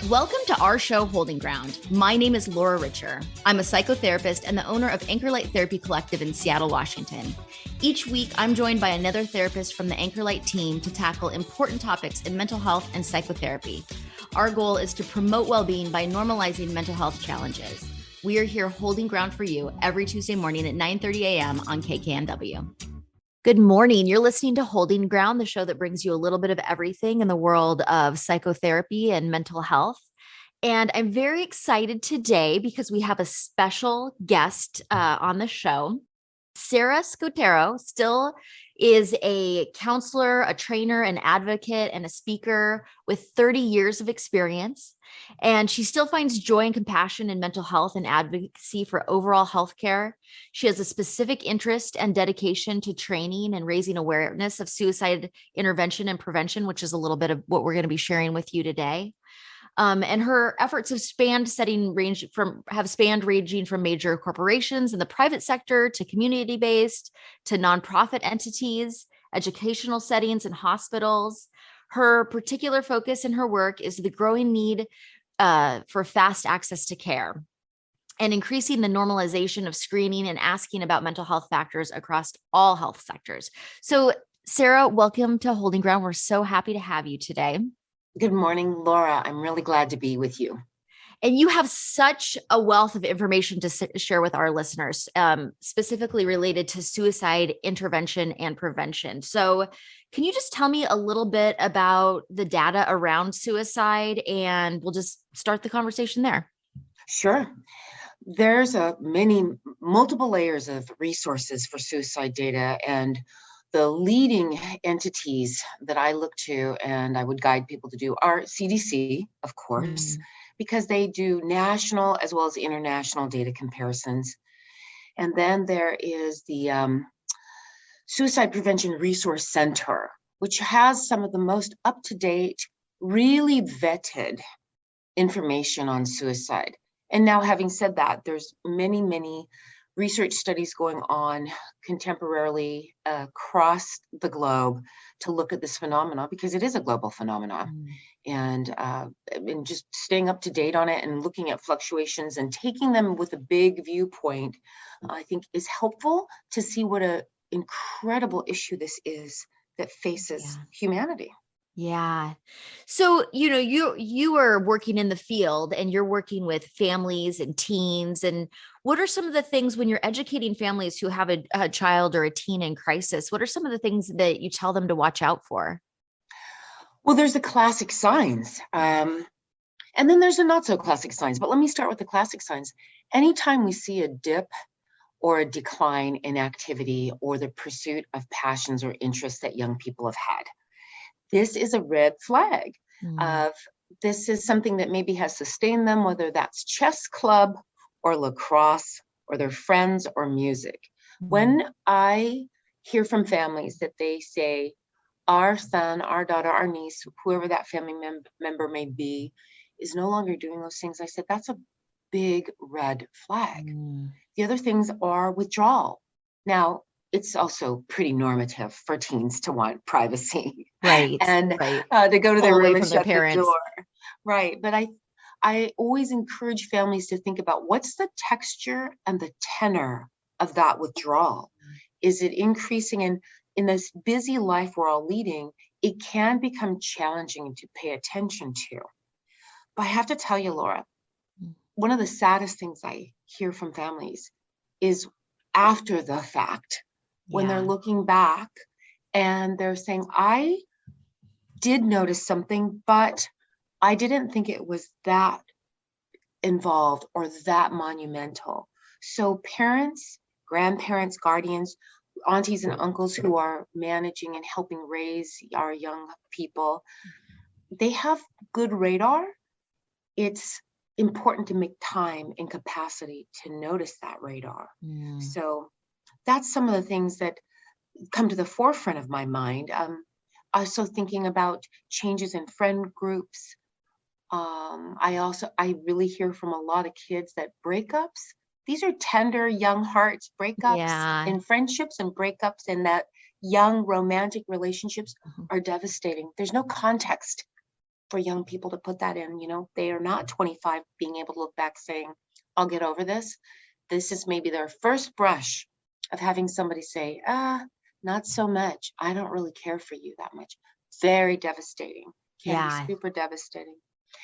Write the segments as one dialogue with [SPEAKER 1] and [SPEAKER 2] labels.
[SPEAKER 1] Welcome to our show, Holding Ground. My name is Laura Richer. I'm a psychotherapist and the owner of Anchor Light Therapy Collective in Seattle, Washington. Each week, I'm joined by another therapist from the Anchor Light team to tackle important topics in mental health and psychotherapy. Our goal is to promote well-being by normalizing mental health challenges. We are here holding ground for you every Tuesday morning at 9:30 a.m. on KKNW. Good morning. You're listening to Holding Ground, the show that brings you a little bit of everything in the world of psychotherapy and mental health. And I'm very excited today because we have a special guest on the show. Sarah Skoterro still is a counselor, a trainer, an advocate, and a speaker with 30 years of experience. And she still finds joy and compassion in mental health and advocacy for overall healthcare. She has a specific interest and dedication to training and raising awareness of suicide intervention and prevention, which is a little bit of what we're going to be sharing with you today. And her efforts have spanned ranging from major corporations in the private sector to community-based to nonprofit entities, educational settings, and hospitals. Her particular focus in her work is the growing need for fast access to care and increasing the normalization of screening and asking about mental health factors across all health sectors. So, Sarah, welcome to Holding Ground. We're so happy to have you today.
[SPEAKER 2] Good morning, Laura. I'm really glad to be with you.
[SPEAKER 1] And you have such a wealth of information to share with our listeners, specifically related to suicide intervention and prevention. So can you just tell me a little bit about the data around suicide, and we'll just start the conversation there?
[SPEAKER 2] Sure. There's multiple layers of resources for suicide data, and the leading entities that I look to and I would guide people to do are CDC, of course, because they do national as well as international data comparisons. And then there is the Suicide Prevention Resource Center, which has some of the most up-to-date, really vetted information on suicide. And now, having said that, there's many research studies going on contemporarily across the globe to look at this phenomenon, because it is a global phenomenon. And just staying up to date on it and looking at fluctuations and taking them with a big viewpoint, I think is helpful to see what an incredible issue this is that faces humanity.
[SPEAKER 1] Yeah. So, you are working in the field and you're working with families and teens. And what are some of the things when you're educating families who have a child or a teen in crisis? What are some of the things that you tell them to watch out for?
[SPEAKER 2] Well, there's the classic signs. And then there's the not so classic signs. But let me start with the classic signs. Anytime we see a dip or a decline in activity or the pursuit of passions or interests that young people have had, this is a red flag of this is something that maybe has sustained them, whether that's chess club or lacrosse or their friends or music. When I hear from families that they say, our son, our daughter, our niece, whoever that family member may be, is no longer doing those things, I said, that's a big red flag. The other things are withdrawal. Now, it's also pretty normative for teens to want privacy,
[SPEAKER 1] right?
[SPEAKER 2] And
[SPEAKER 1] right.
[SPEAKER 2] To go to their room and
[SPEAKER 1] shut
[SPEAKER 2] the door, right? But I always encourage families to think about what's the texture and the tenor of that withdrawal. Is it increasing? And in this busy life we're all leading, it can become challenging to pay attention to. But I have to tell you, Laura, one of the saddest things I hear from families is after the fact, when they're looking back and they're saying, I did notice something, but I didn't think it was that involved or that monumental. So parents, grandparents, guardians, aunties and uncles who are managing and helping raise our young people, they have good radar. It's important to make time and capacity to notice that radar. So that's some of the things that come to the forefront of my mind. Also thinking about changes in friend groups. I really hear from a lot of kids that breakups, these are tender young hearts, breakups in friendships and breakups in that young romantic relationships are devastating. There's no context for young people to put that in. They are not 25 being able to look back saying, I'll get over this. This is maybe their first brush of having somebody say, not so much. I don't really care for you that much. Very devastating. Can be
[SPEAKER 1] Yeah.
[SPEAKER 2] super devastating.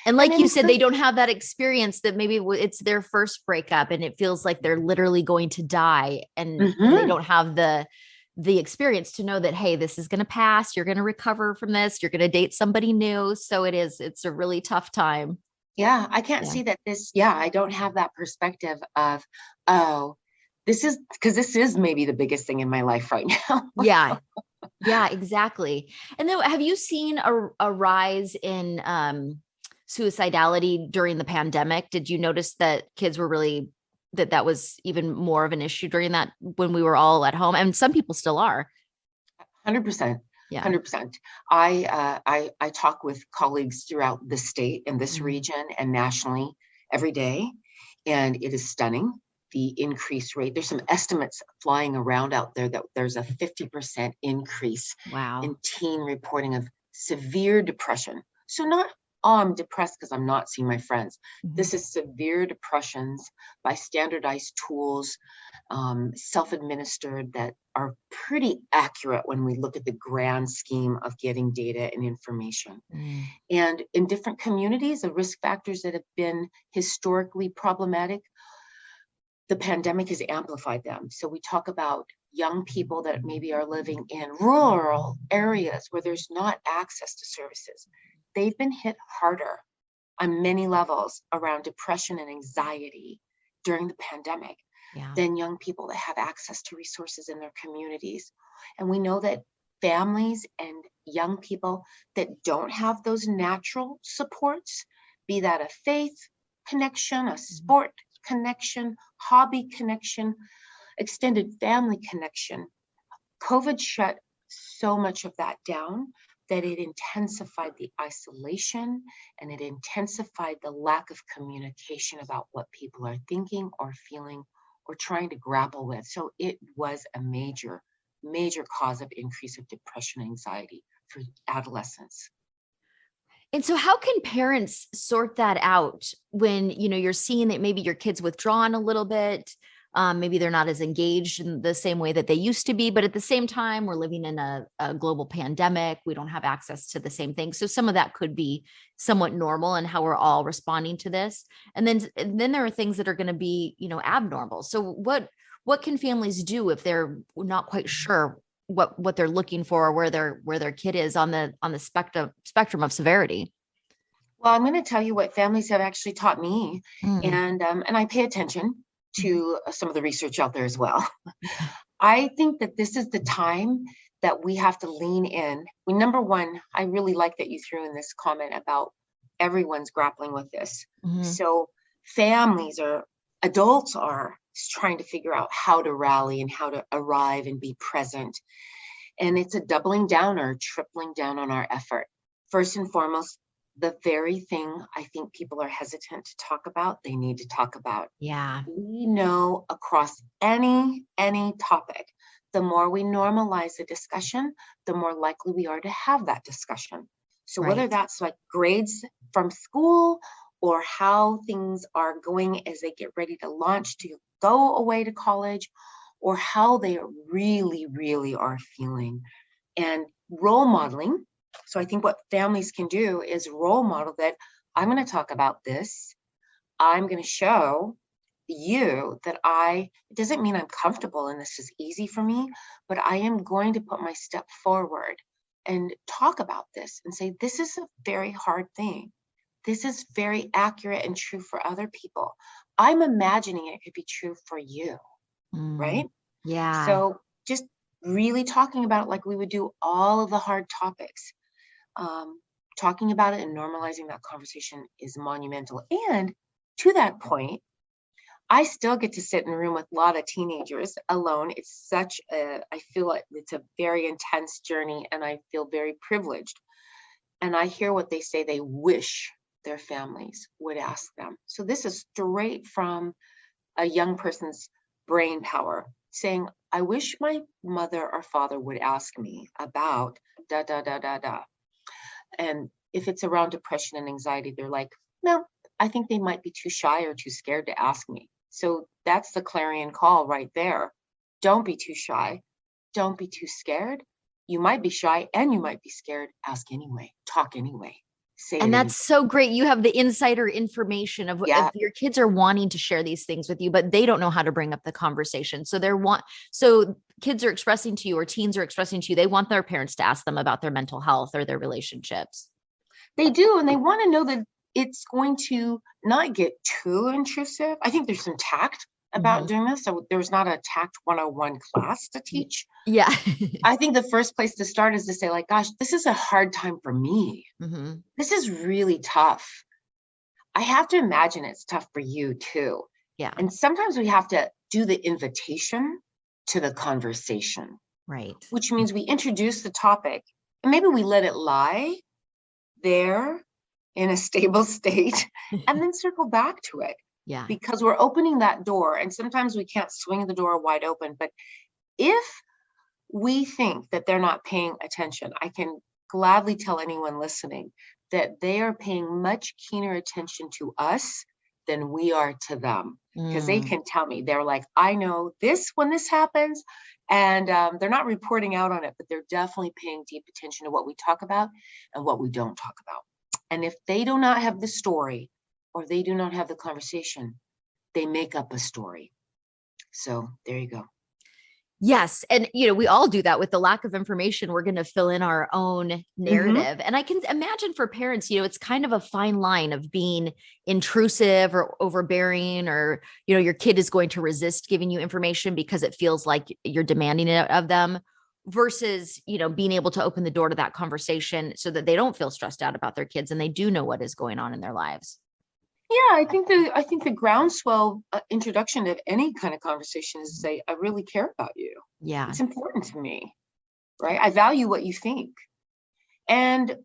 [SPEAKER 1] And
[SPEAKER 2] And
[SPEAKER 1] like you
[SPEAKER 2] then
[SPEAKER 1] said, they don't have that experience that maybe it's their first breakup and it feels like they're literally going to die, and they don't have the experience to know that, hey, this is going to pass. You're going to recover from this. You're going to date somebody new. So it's a really tough time.
[SPEAKER 2] Yeah, I can't
[SPEAKER 1] Yeah.
[SPEAKER 2] see that I don't have that perspective of, oh, this is maybe the biggest thing in my life right now.
[SPEAKER 1] Yeah. Yeah, exactly. And then have you seen a rise in suicidality during the pandemic? Did you notice that kids were really that was even more of an issue during that when we were all at home? And some people still are.
[SPEAKER 2] 100%.
[SPEAKER 1] Yeah.
[SPEAKER 2] 100%. I talk with colleagues throughout the state and this
[SPEAKER 1] Mhm.
[SPEAKER 2] region and nationally every day, and it is stunning, the increased rate. There's some estimates flying around out there that there's a 50% increase
[SPEAKER 1] Wow.
[SPEAKER 2] in teen reporting of severe depression. So not, oh, I'm depressed because I'm not seeing my friends.
[SPEAKER 1] Mhm.
[SPEAKER 2] This is severe depressions by standardized tools, self-administered, that are pretty accurate when we look at the grand scheme of getting data and information.
[SPEAKER 1] Mm.
[SPEAKER 2] And in different communities, the risk factors that have been historically problematic, the pandemic has amplified them. So we talk about young people that maybe are living in rural areas where there's not access to services. They've been hit harder on many levels around depression and anxiety during the pandemic
[SPEAKER 1] Yeah.
[SPEAKER 2] than young people that have access to resources in their communities. And we know that families and young people that don't have those natural supports, be that a faith connection, a sport connection, hobby connection, extended family connection, COVID shut so much of that down that it intensified the isolation and it intensified the lack of communication about what people are thinking or feeling or trying to grapple with. So it was a major, major cause of increase of depression and anxiety for adolescents.
[SPEAKER 1] And so how can parents sort that out when, you're seeing that maybe your kid's withdrawn a little bit? Maybe they're not as engaged in the same way that they used to be, but at the same time, we're living in a global pandemic. We don't have access to the same things. So some of that could be somewhat normal in how we're all responding to this. And then there are things that are going to be, abnormal. So what can families do if they're not quite sure what they're looking for, or where their kid is on the spectrum of severity?
[SPEAKER 2] Well, I'm going to tell you what families have actually taught me,
[SPEAKER 1] Mm.
[SPEAKER 2] and I pay attention
[SPEAKER 1] Mhm.
[SPEAKER 2] to some of the research out there as well.
[SPEAKER 1] Yeah.
[SPEAKER 2] I think that this is the time that we have to lean in. Well, number one, I really like that you threw in this comment about everyone's grappling with this.
[SPEAKER 1] Mhm.
[SPEAKER 2] So families or adults are trying to figure out how to rally and how to arrive and be present. And it's a doubling down or tripling down on our effort. First and foremost, the very thing I think people are hesitant to talk about, they need to talk about.
[SPEAKER 1] Yeah.
[SPEAKER 2] We know across any topic, the more we normalize the discussion, the more likely we are to have that discussion. So whether
[SPEAKER 1] Right.
[SPEAKER 2] that's like grades from school or how things are going as they get ready to launch to go away to college, or how they really, really are feeling, and role modeling. So I think what families can do is role model that I'm going to talk about this. I'm going to show you that it doesn't mean I'm comfortable and this is easy for me, but I am going to put my step forward and talk about this and say, this is a very hard thing. This is very accurate and true for other people. I'm imagining it could be true for you,
[SPEAKER 1] Mm.
[SPEAKER 2] right?
[SPEAKER 1] Yeah.
[SPEAKER 2] So just really talking about it like we would do all of the hard topics. Talking about it and normalizing that conversation is monumental. And to that point, I still get to sit in a room with a lot of teenagers alone. I feel like it's a very intense journey and I feel very privileged. And I hear what they say they wish their families would ask them. So this is straight from a young person's brain power saying, I wish my mother or father would ask me about da, da, da, da, da. And if it's around depression and anxiety, they're like, no, I think they might be too shy or too scared to ask me. So that's the clarion call right there. Don't be too shy. Don't be too scared. You might be shy and you might be scared. Ask anyway. Talk anyway. Say it
[SPEAKER 1] And
[SPEAKER 2] anyway.
[SPEAKER 1] that's so great. You have the insider information of
[SPEAKER 2] Yeah.
[SPEAKER 1] your kids are wanting to share these things with you, but they don't know how to bring up the conversation. So kids are expressing to you, or teens are expressing to you, they want their parents to ask them about their mental health or their relationships.
[SPEAKER 2] They do. And they want to know that it's going to not get too intrusive. I think there's some tact about doing this. So there's not a tact 101 class to teach.
[SPEAKER 1] Yeah.
[SPEAKER 2] I think the first place to start is to say, like, gosh, this is a hard time for me.
[SPEAKER 1] Mm-hmm.
[SPEAKER 2] This is really tough. I have to imagine it's tough for you too.
[SPEAKER 1] Yeah.
[SPEAKER 2] And sometimes we have to do the invitation to the conversation.
[SPEAKER 1] Right.
[SPEAKER 2] Which means we introduce the topic and maybe we let it lie there in a stable state and then circle back to it.
[SPEAKER 1] Yeah.
[SPEAKER 2] Because we're opening that door, and sometimes we can't swing the door wide open. But if we think that they're not paying attention, I can gladly tell anyone listening that they are paying much keener attention to us than we are to them. Because they can tell me, they're like, I know this when this happens. And they're not reporting out on it, but they're definitely paying deep attention to what we talk about and what we don't talk about. And if they do not have the story or they do not have the conversation, they make up a story. So there you go.
[SPEAKER 1] Yes. And, we all do that with the lack of information. We're going to fill in our own narrative. And I can imagine for parents, it's kind of a fine line of being intrusive or overbearing, or, your kid is going to resist giving you information because it feels like you're demanding it of them, versus, being able to open the door to that conversation so that they don't feel stressed out about their kids and they do know what is going on in their lives.
[SPEAKER 2] Yeah, I think the groundswell introduction of any kind of conversation is to say, I really care about you.
[SPEAKER 1] Yeah.
[SPEAKER 2] It's important to me, right? I value what you think. And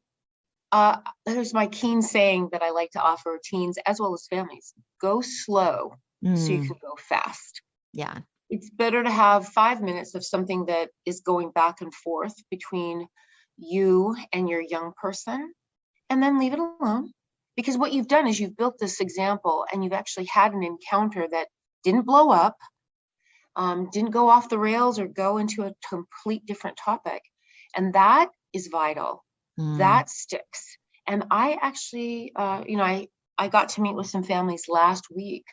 [SPEAKER 2] there's my keen saying that I like to offer teens as well as families: go slow so you can go fast.
[SPEAKER 1] Yeah.
[SPEAKER 2] It's better to have 5 minutes of something that is going back and forth between you and your young person, and then leave it alone. Because what you've done is you've built this example and you've actually had an encounter that didn't blow up, didn't go off the rails or go into a complete different topic. And that is vital. That sticks. And I actually, I got to meet with some families last week,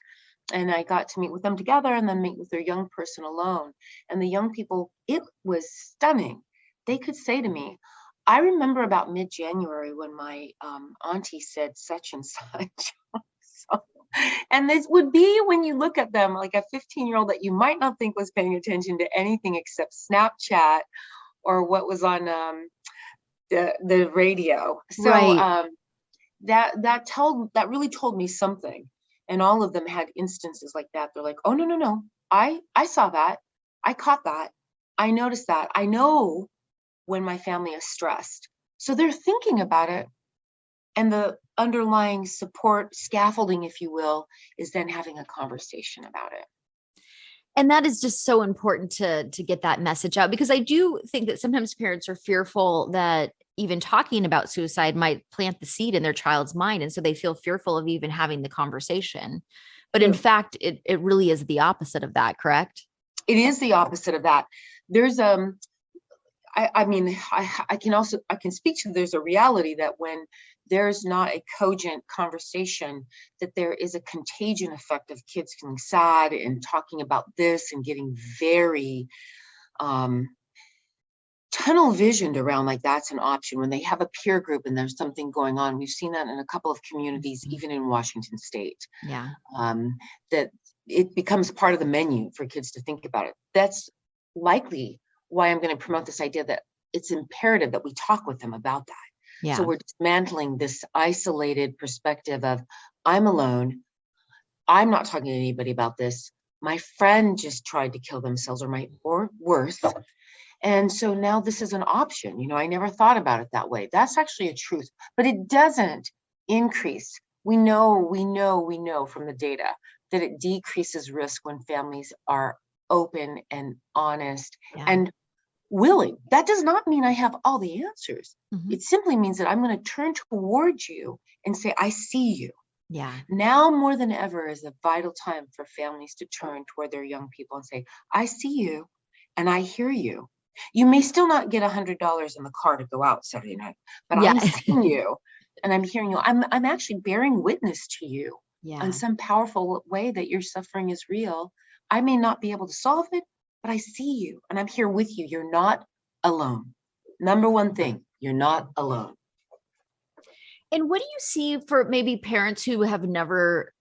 [SPEAKER 2] and I got to meet with them together and then meet with their young person alone. And the young people, it was stunning. They could say to me, I remember about mid-January when my auntie said such and such. And this would be when you look at them like a 15-year-old that you might not think was paying attention to anything except Snapchat or what was on the radio. So
[SPEAKER 1] Right.
[SPEAKER 2] that really told me something. And all of them had instances like that. They're like, oh, no. I saw that. I caught that. I noticed that. I know when my family is stressed. So they're thinking about it. And the underlying support scaffolding, if you will, is then having a conversation about it.
[SPEAKER 1] And that is just so important to get that message out, because I do think that sometimes parents are fearful that even talking about suicide might plant the seed in their child's mind. And so they feel fearful of even having the conversation. But in fact, it really is the opposite of that, correct?
[SPEAKER 2] It is the opposite of that. There's I can speak to, there's a reality that when there's not a cogent conversation, that there is a contagion effect of kids feeling sad and talking about this and getting very tunnel visioned around, like that's an option when they have a peer group and there's something going on. We've seen that in a couple of communities, even in Washington State.
[SPEAKER 1] Yeah.
[SPEAKER 2] That it becomes part of the menu for kids to think about it. That's likely why I'm going to promote this idea that it's imperative that we talk with them about that.
[SPEAKER 1] Yeah.
[SPEAKER 2] So we're dismantling this isolated perspective of, I'm alone. I'm not talking to anybody about this. My friend just tried to kill themselves or worse. And so now this is an option. I never thought about it that way. That's actually a truth, but it doesn't increase. We know from the data that it decreases risk when families are open and honest.
[SPEAKER 1] Yeah.
[SPEAKER 2] And willing. That does not mean I have all the answers.
[SPEAKER 1] Mhm.
[SPEAKER 2] It simply means that I'm going to turn towards you and say, I see you.
[SPEAKER 1] Yeah.
[SPEAKER 2] Now more than ever is a vital time for families to turn toward their young people and say, I see you and I hear you. You may still not get $100 in the car to go out Saturday night, but
[SPEAKER 1] Yeah.
[SPEAKER 2] I'm seeing you and I'm hearing you. I'm actually bearing witness to you in
[SPEAKER 1] Yeah.
[SPEAKER 2] some powerful way that your suffering is real. I may not be able to solve it, but I see you and I'm here with you. You're not alone. Number one thing, you're not alone.
[SPEAKER 1] And what do you see for maybe parents who have never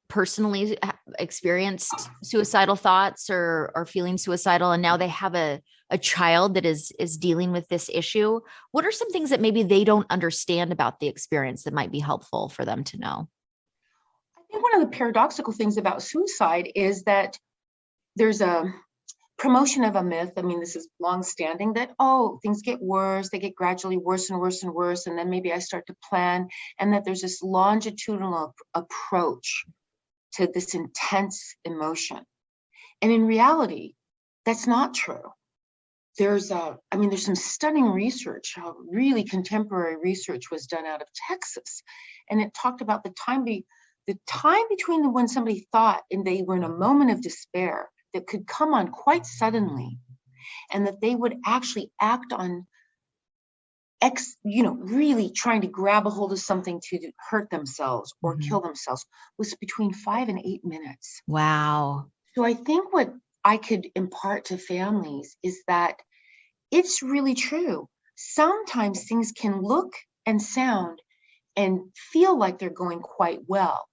[SPEAKER 1] personally experienced suicidal thoughts or are feeling suicidal, and now they have a child that is dealing with this issue? What are some things that maybe they don't understand about the experience that might be helpful for them to know?
[SPEAKER 2] I think one of the paradoxical things about suicide is that there's a promotion of a myth. I mean, this is long-standing that, oh, things get worse, they get gradually worse and worse and worse, and then maybe I start to plan, and that there's this longitudinal approach to this intense emotion. And in reality, that's not true. There's some stunning research, really contemporary research was done out of Texas, and it talked about the time between when somebody thought and they were in a moment of despair that could come on quite suddenly, and that they would actually act on really trying to grab a hold of something to hurt themselves or
[SPEAKER 1] Mhm.
[SPEAKER 2] kill themselves, was between 5 and 8 minutes.
[SPEAKER 1] Wow.
[SPEAKER 2] So I think what I could impart to families is that it's really true. Sometimes things can look and sound and feel like they're going quite well.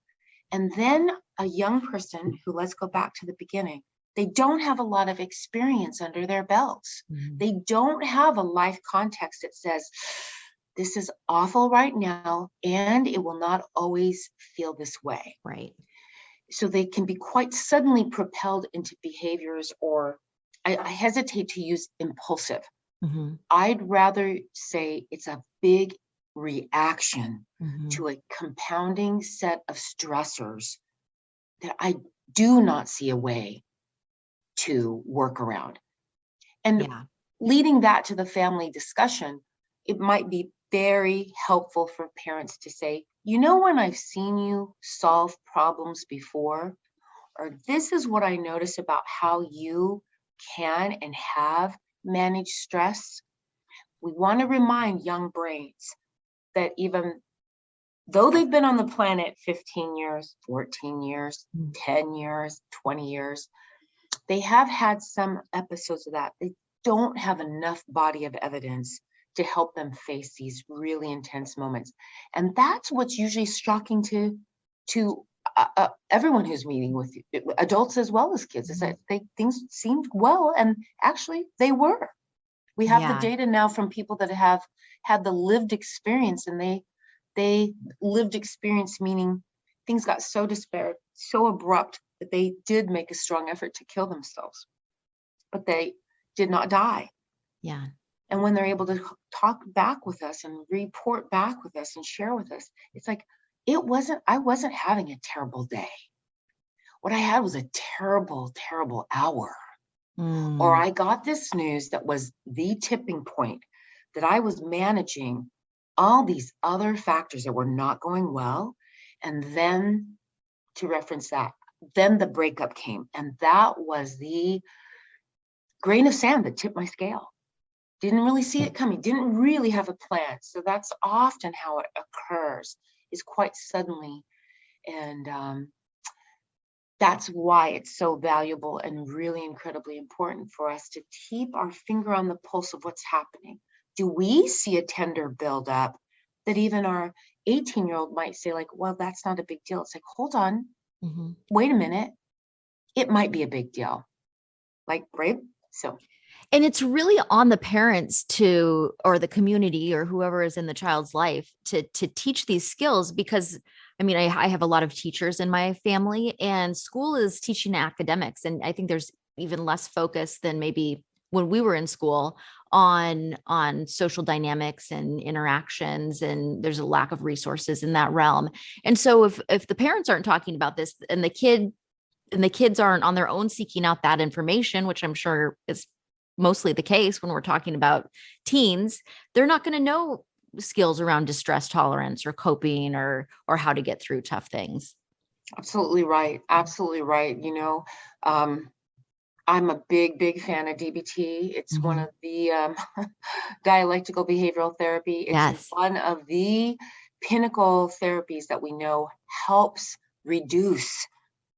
[SPEAKER 2] And then a young person who, let's go back to the beginning, they don't have a lot of experience under their belts.
[SPEAKER 1] Mhm.
[SPEAKER 2] They don't have a life context that says, this is awful right now, and it will not always feel this way.
[SPEAKER 1] Right.
[SPEAKER 2] So they can be quite suddenly propelled into behaviors, or I hesitate to use impulsive.
[SPEAKER 1] Mhm.
[SPEAKER 2] I'd rather say it's a big reaction
[SPEAKER 1] Mhm.
[SPEAKER 2] to a compounding set of stressors that I do not see a way to work around. And
[SPEAKER 1] Yeah.
[SPEAKER 2] leading that to the family discussion, it might be very helpful for parents to say, you know, when I've seen you solve problems before, or this is what I notice about how you can and have managed stress. We want to remind young brains that even though they've been on the planet 15 years, 14 years,
[SPEAKER 1] Mm.
[SPEAKER 2] 10 years, 20 years, they have had some episodes of that. They don't have enough body of evidence to help them face these really intense moments. And that's what's usually shocking to everyone who's meeting with you, adults as well as kids, is that things seemed well, and actually they were. We have the
[SPEAKER 1] Yeah.
[SPEAKER 2] data now from people that have had the lived experience, and they lived experience, meaning things got so despair, so abrupt, that they did make a strong effort to kill themselves, but they did not die.
[SPEAKER 1] Yeah.
[SPEAKER 2] And when they're able to talk back with us and report back with us and share with us, it's like, I wasn't having a terrible day. What I had was a terrible, terrible hour. Or
[SPEAKER 1] Mm.
[SPEAKER 2] I got this news that was the tipping point, that I was managing all these other factors that were not going well. And then, to reference that, then the breakup came. And that was the grain of sand that tipped my scale. Didn't really see it coming, didn't really have a plan. So that's often how it occurs, is quite suddenly. And that's why it's so valuable and really incredibly important for us to keep our finger on the pulse of what's happening. Do we see a tender buildup that even our 18-year-old might say, like, well, that's not a big deal? It's like, hold on,
[SPEAKER 1] Mhm.
[SPEAKER 2] wait a minute. It might be a big deal. Like, right? So,
[SPEAKER 1] And it's really on the parents to, or the community or whoever is in the child's life to teach these skills, because I mean, I have a lot of teachers in my family, and school is teaching academics. And I think there's even less focus than maybe when we were in school on social dynamics and interactions, and there's a lack of resources in that realm. And so if the parents aren't talking about this, and the kids aren't on their own seeking out that information, which I'm sure is mostly the case when we're talking about teens, they're not going to know skills around distress tolerance or coping or how to get through tough things.
[SPEAKER 2] Absolutely right. Absolutely right. I'm a big fan of DBT. It's one of the dialectical behavioral therapy. It's
[SPEAKER 1] Yes.
[SPEAKER 2] one of the pinnacle therapies that we know helps reduce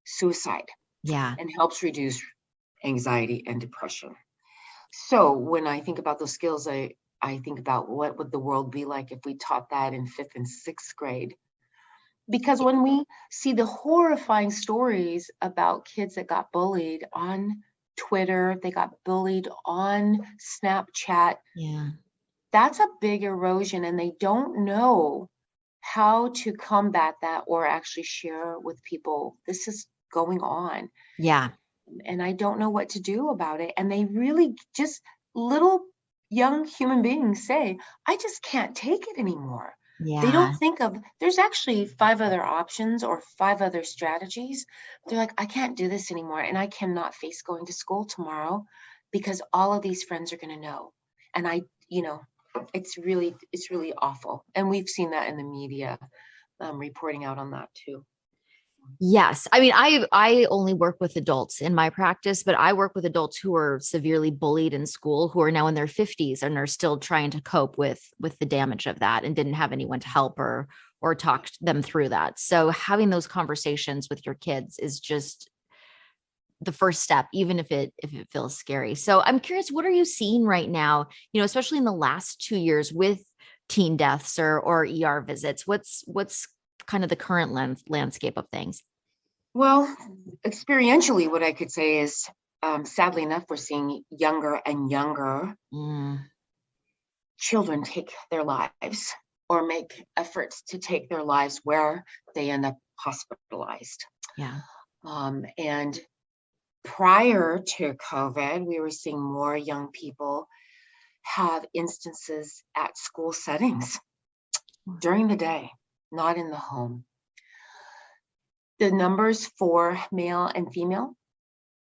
[SPEAKER 2] suicide
[SPEAKER 1] Yeah.
[SPEAKER 2] and helps reduce anxiety and depression. So when I think about those skills, I think about what would the world be like if we taught that in 5th and 6th grade. Because when we see the horrifying stories about kids that got bullied on Twitter, they got bullied on Snapchat,
[SPEAKER 1] Yeah.
[SPEAKER 2] that's a big erosion, and they don't know how to combat that or actually share with people this is going on.
[SPEAKER 1] Yeah.
[SPEAKER 2] And I don't know what to do about it. And they really just, little young human beings say, I just can't take it anymore. They don't
[SPEAKER 1] Yeah.
[SPEAKER 2] think of, there's actually 5 other options or 5 other strategies. They're like, I can't do this anymore. And I cannot face going to school tomorrow because all of these friends are going to know. And it's really awful. And we've seen that in the media, reporting out on that too.
[SPEAKER 1] Yes. I mean, I only work with adults in my practice, but I work with adults who are severely bullied in school, who are now in their 50s and are still trying to cope with the damage of that and didn't have anyone to help or talk them through that. So having those conversations with your kids is just the first step, even if it feels scary. So I'm curious, what are you seeing right now, especially in the last 2 years with teen deaths or ER visits? What's kind of the current landscape of things?
[SPEAKER 2] Well, experientially, what I could say is, sadly enough, we're seeing younger and younger
[SPEAKER 1] Mm,
[SPEAKER 2] children take their lives or make efforts to take their lives where they end up hospitalized.
[SPEAKER 1] yeah.
[SPEAKER 2] And prior to COVID, we were seeing more young people have instances at school settings during the day, not in the home. The numbers for male and female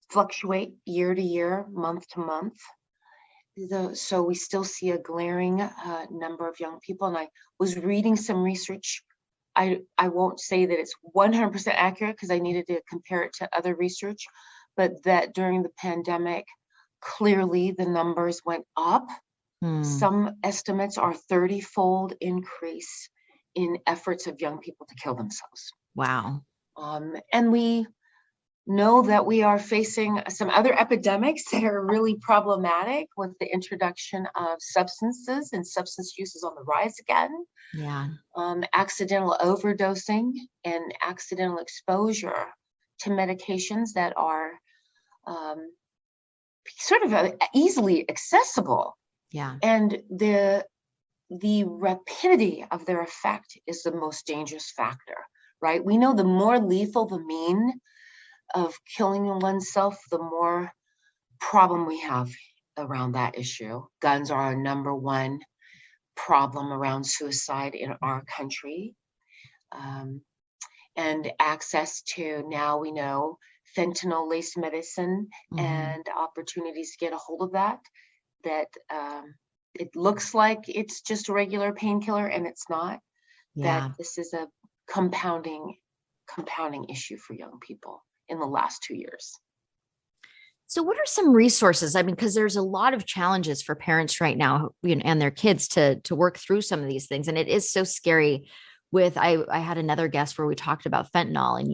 [SPEAKER 2] fluctuate year to year, month to month. So we still see a glaring number of young people. And I was reading some research. I won't say that it's 100% accurate because I needed to compare it to other research, but that during the pandemic, clearly the numbers went up. Some estimates are 30-fold increase in efforts of young people to kill themselves.
[SPEAKER 1] Wow.
[SPEAKER 2] And we know that we are facing some other epidemics that are really problematic with the introduction of substances, and substance use is on the rise again.
[SPEAKER 1] Yeah.
[SPEAKER 2] Accidental overdosing and accidental exposure to medications that are sort of easily accessible.
[SPEAKER 1] Yeah.
[SPEAKER 2] And the rapidity of their effect is the most dangerous factor, right? We know the more lethal the mean of killing oneself, the more problem we have around that issue. Guns are our number one problem around suicide in our country. And access to, now we know, fentanyl-laced medicine and opportunities to get a hold of that it looks like it's just a regular painkiller, and it's not.
[SPEAKER 1] Yeah.
[SPEAKER 2] That this is a compounding issue for young people in the last 2 years.
[SPEAKER 1] So what are some resources? I mean, because there's a lot of challenges for parents right now, and their kids to work through some of these things. And it is so scary. I had another guest where we talked about fentanyl, and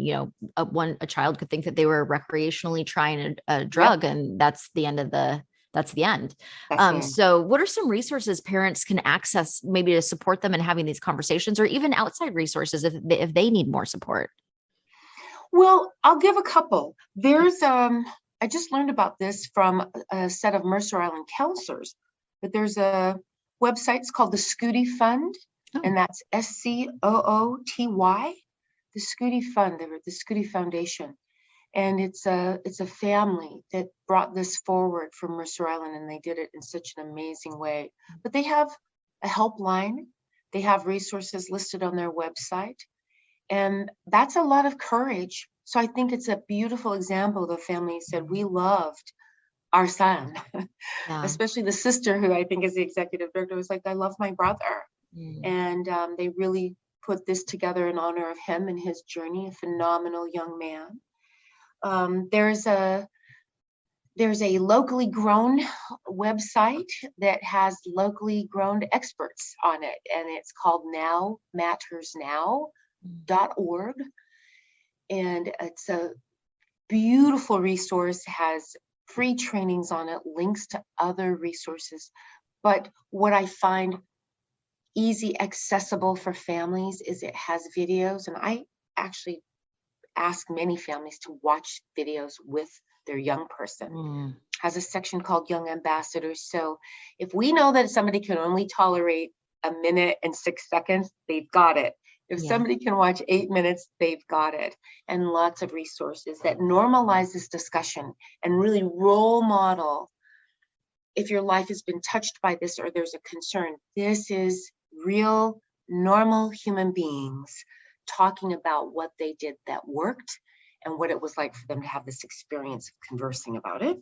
[SPEAKER 1] a child could think that they were recreationally trying a drug, and that's the end. That's the end. So what are some resources parents can access maybe to support them in having these conversations, or even outside resources if they need more support?
[SPEAKER 2] Well, I'll give a couple. There's I just learned about this from a set of Mercer Island counselors, but there's a website, it's called the Scooty Fund, and that's SCOOTY, the Scooty Fund, the Scooty Foundation. And it's a family that brought this forward from Mercer Island, and they did it in such an amazing way. But they have a helpline, they have resources listed on their website, and that's a lot of courage. So I think it's a beautiful example. The family said, we loved our son,
[SPEAKER 1] Yeah.
[SPEAKER 2] especially the sister who I think is the executive director was like, I love my brother. And they really put this together in honor of him and his journey, a phenomenal young man. There's a locally grown website that has locally grown experts on it, and it's called nowmattersnow.org. And it's a beautiful resource, has free trainings on it, links to other resources. But what I find easy, accessible for families is it has videos, and I actually ask many families to watch videos with their young person. Has a section called Young Ambassadors. So if we know that somebody can only tolerate a minute and 6 seconds, they've got it. If somebody can watch 8 minutes, they've got it. And lots of resources that normalize this discussion and really role model. If your life has been touched by this or there's a concern, this is real, normal human beings talking about what they did that worked and what it was like for them to have this experience of conversing about it.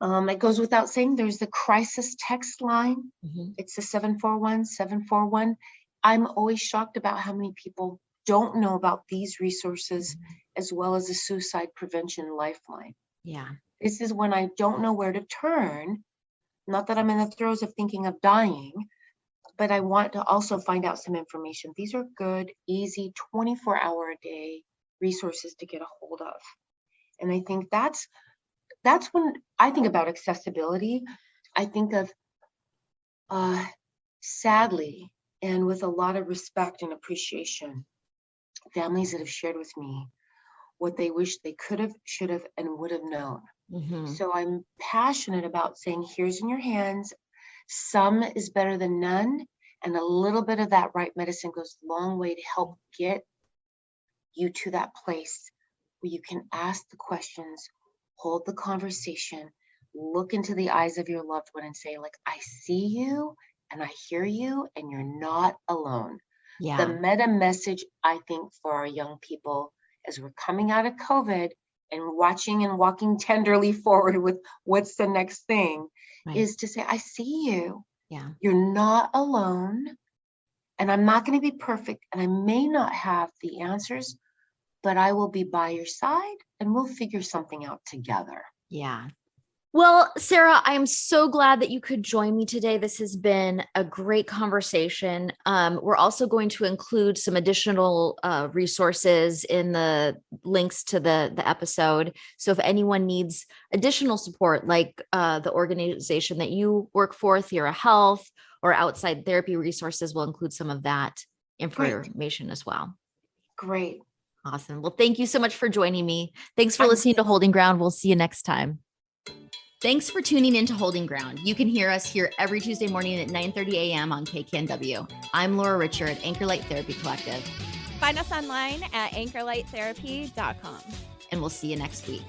[SPEAKER 2] It goes without saying, there's the crisis text line. It's the 741-741. I'm always shocked about how many people don't know about these resources, as well as the suicide prevention lifeline.
[SPEAKER 1] Yeah.
[SPEAKER 2] This is when I don't know where to turn. Not that I'm in the throes of thinking of dying, but I want to also find out some information. These are good, easy, 24-hour-a-day resources to get a hold of. And I think that's when I think about accessibility. I think of, sadly, and with a lot of respect and appreciation, families that have shared with me what they wish they could have, should have, and would have known. So I'm passionate about saying, here's in your hands. Some is better than none. And a little bit of that right medicine goes a long way to help get you to that place where you can ask the questions, hold the conversation, look into the eyes of your loved one and say, like, I see you and I hear you and you're not alone. The meta message, I think, for our young people as we're coming out of COVID and watching and walking tenderly forward with what's the next thing, is to say, I see you. You're not alone. And I'm not going to be perfect. And I may not have the answers, but I will be by your side and we'll figure something out together.
[SPEAKER 1] Yeah. Well, Sarah, I'm so glad that you could join me today. This has been a great conversation. We're also going to include some additional resources in the links to the episode. So if anyone needs additional support, like the organization that you work for, Thera Health, or outside therapy resources, we'll include some of that information as well.
[SPEAKER 2] Great.
[SPEAKER 1] Awesome. Well, thank you so much for joining me. Thanks for listening to Holding Ground. We'll see you next time. Thanks for tuning in to Holding Ground. You can hear us here every Tuesday morning at 9:30 a.m. on KKNW. I'm Laura Richer at Anchor Light Therapy Collective.
[SPEAKER 3] Find us online at anchorlighttherapy.com.
[SPEAKER 1] And we'll see you next week.